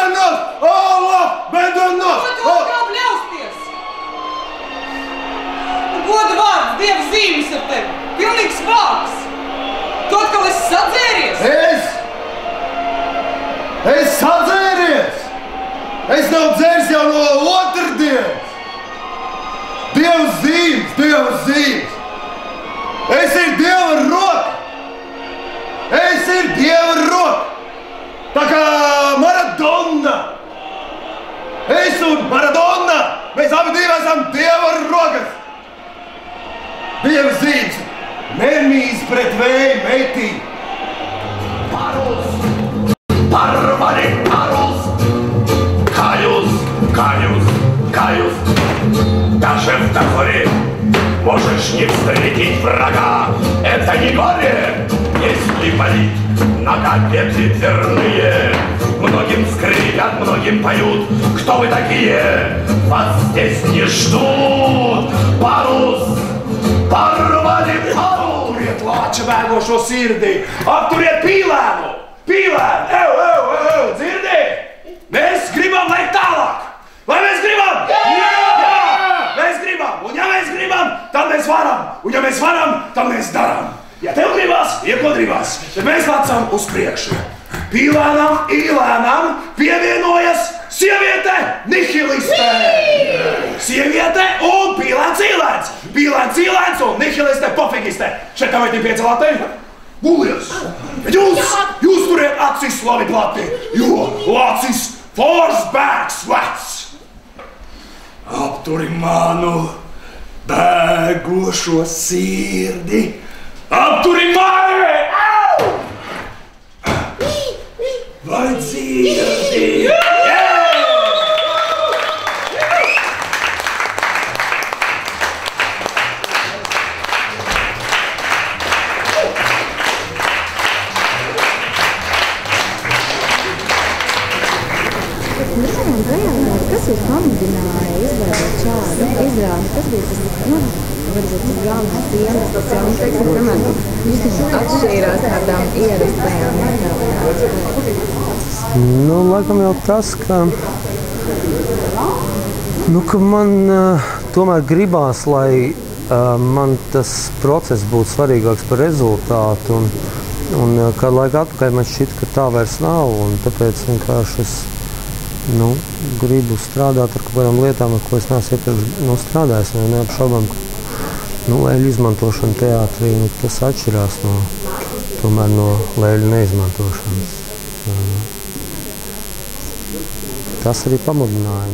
Bēdienos! Allah! Bēdienos! Ko tu kā bļausties? Goda vārds, Dieva zīmes ar tevi. Pilnīgs vārds. Tu atkal esi sadzēries? Es sadzēries! Es nav dzēris jau no otrdienas! Dieva zīmes! Es ir Dieva roka! Es ir Dieva roka! Tā kā Maradona! Es un Maradona! Mēs abi divi esam Dieva rokas! Dieva zīmes! Nemīs pret vēju meitī! Parus! Порвали парус! Каюсь! Даже в дозоре можешь не встретить врага. Это не горе, если болит нога, петли дверные. Многим скрипят, многим поют. Кто вы такие? Вас здесь не ждут. Парус! Порвали парус! Apturiet lāča vēgošo sirdī! Apturiet pīlēnu! Ew! Dzirdi? Mēs gribam lai tālāk! Vai mēs gribam? Jā! Mēs gribam! Un ja mēs gribam, tad mēs varam! Un ja mēs varam, tad mēs darām! Ja tev gribas, iekodribās, tad mēs lecam uz priekšu! Pīlēnam, īlēnam pievienojas sieviete nihiliste! Sieviete un pīlēns īlēns! Pīlēns īlēns un nihiliste pofigiste! Šeit tā vai tie pieci lati? Gulies! Jūs turiet acis labi plati, jo lācis Forsbergs vecs! Apturi manu bēgošo sirdi! Apturi mani! Vai dzirdi? Kas jūs pamudināja izveidot šādu izrādi? Kas bija tas, varbūt tas galvenais iemesls, un teiksim, kamēr viņš atšķīrās tādām ierastajām izrādēm? Laikam jau tas, ka man tomēr gribās, lai man tas process būtu svarīgāks par rezultātu, un kādu laiku atpakaļ man šķita, ka tā vairs nav, un tāpēc vienkārši es gribu strādāt ar kaut kādām lietām, ar ko es neesmu iepriekš strādājis. Neapšaubām, ka lēļu izmantošana teātrī tas atšķirās no lēļu neizmantošanas. Tas arī pamudināja.